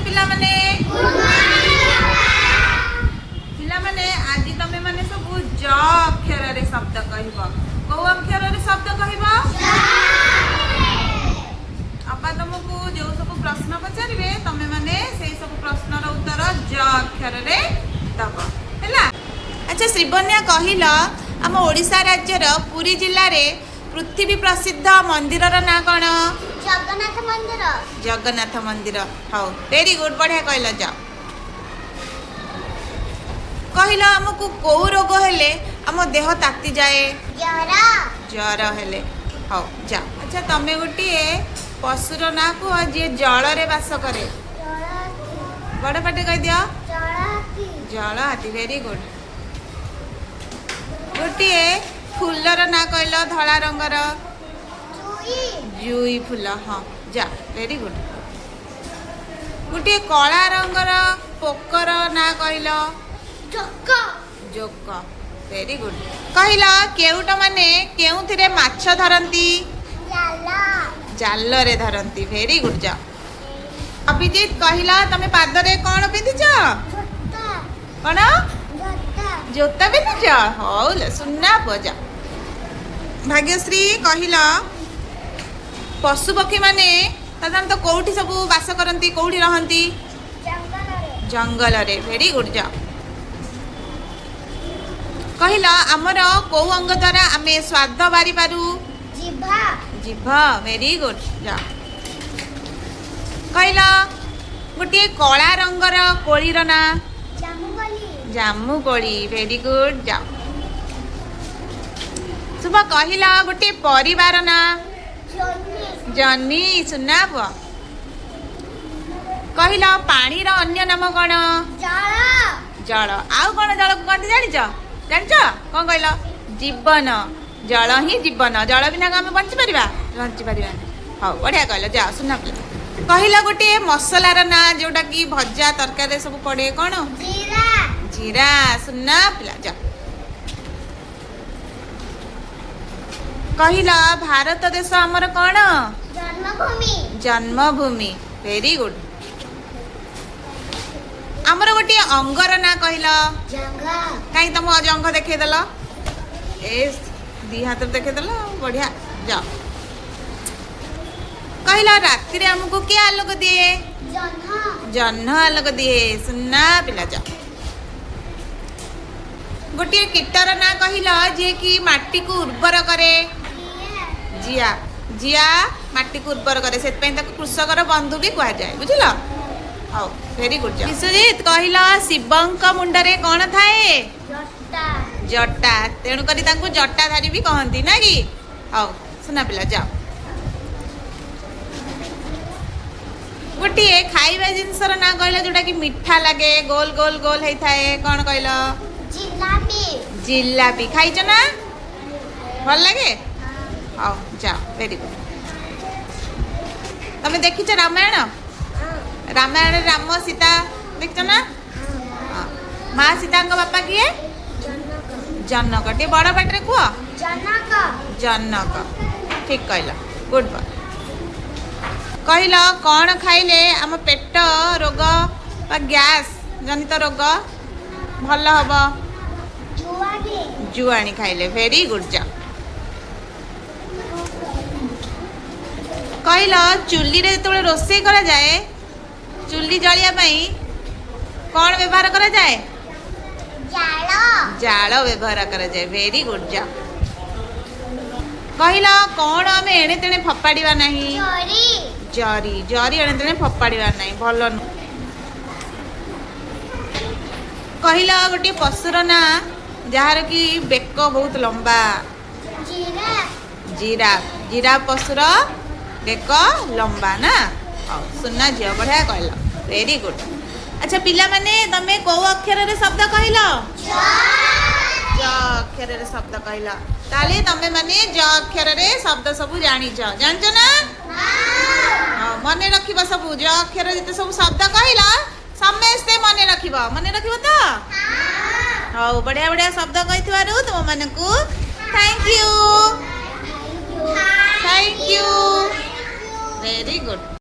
पिला माने पिला माने आज तमे माने सब ज अक्षर रे शब्द कहबो को अक्षर रे शब्द कहबो आपा तुमको जो सब प्रश्न पचारिबे तमे माने सेई सब प्रश्नर उत्तर ज अक्षर रे दबो हैला। अच्छा श्रीबन्या कहिला आम ओडिशा राज्यर पुरी जिल्ला रे पृथ्वी प्रसिद्ध मंदिर ना कौन? जगन्नाथ मंदिर। जगन्नाथ मंदिर। हाँ वेरी गुड बढ़िया कहल। जाओ कहला आमको कौ रोग हेले आम देह ताती जाए? ज्वर हेले। हाँ जाओ। अच्छा तमे गोटे पशुर ना कह जी जल रे बास करे? बड़ पाटे कह दियो। जल हाथी। Very good. गोटे फूलर ना कहल धला रंगर? जुई फूल। हाँ जा वेरी गुड। गोटे कला रंगर पोकर ना कहल? जोक। Very good. कहला केउट माने केउथिरे माछ धरंती? जाल रे धरंती। Very good. जा अभिजीत कहला तमे पादरे कौन पिंधिच? कौन? जोता पिंधिच। हौ सुन्ना बजा। भाग्यश्री कहला पशु पक्षी माने साधारणतः कौटी सब बास करती कौटी रहती? जंगल रे। Very good. जा कहला आमर कौ अंग द्वारा आमे स्वाद बारी पारू? जिभा। Very good. जा कहला गोटे कला रंगर कोळीर ना? जामु कोली। Very good. जा सुबह कहला गोटे परिवार ना? जनी। सुना पुआ कहला पानी रो अन्य नाम कौन? जल। आउ कौन जल को कहते जानिच? जानिच कौन कहला? जीवन। जल ही जीवन। जल बिना आम बंची पारिबा? Bunchy Paribas. हाँ बढ़िया कहला। जा सुना कहला गोटे मसलार ना जोटा कि भजा तरकारी सब पड़े कौन? जीरा। सुना पिला। जा कहला भारत देश आमर कौन? जन्मभूमि। जन्मभूमि। Very good. आमर गोटे अंगर ना कहला? कहीं तुम जंग देखेदेल? ए दी हाथ देखेदेल। बढ़िया। जाओ कहला राति रे हमको क्या आलोक दिए? जह्न आलोक दिए। सुना पिला। जा गोटे कीटर ना कहला जे कि माटी को उर्वर करे? जिया। जिया माटी को उर्वर करे से कृषकर बंधु भी कह जाए। बुझल? हाँ वेरी गुड। विश्वजीत कहला शिवंक मुंडरे कौन थाए? जटा। तेणु करी तांको जटाधारी भी कहती ना कि? हाँ सुना पिला। जाओ गोटे खाइबा जिनसर ना कहला जोटा कि मीठा लगे गोल गोल गोल होता है कौन कहला? जिलापी। खाइच ना? भल लगे? हाँ जाओ वेरी गुड। तमे देखिच रामायण? रामायण राम सीता देखिच ना? हाँ माँ सीता बापा किए? जनक। टे बड़ पाटे कह। जनक। ठीक कहला। Good boy. कहला कौन खाइले आम पेट रोग बा गैस जनित रोग भल हम? जुआणी खाइले। Very good. जा कहला चुली रे जो रोषे करा जाए चुली जलिया कौन व्यवहार करा जाए? जाल व्यवहार करा जाए। Very good. जा कहला कौन आम एणे तेणे फपाड़िबा नहीं? जरी। जरी एणे तेणे फपाड़िबा नहीं भल नु। कहला गोटे पशुर ना जार कि बेक बहुत लंबा? जिराफ। जिराफ पशुर बेक लंबा ना? सुना झील बढ़िया कहला। Very good. अच्छा पिला माने तमे को अक्षर रे शब्द कहला? ज अक्षर रे शब्द कहला। ताले तमे माने ज अक्षर रे शब्द सब जानिच? जानच ना? हाँ मने रखिबा सब ज अक्षर जते सब शब्द कहला समस्ते मने रखिबा। मने रखिबो तो? हाँ बढ़िया बढ़िया शब्द कहिथिबारु तुम मानकु thank you. Thank you. Very good.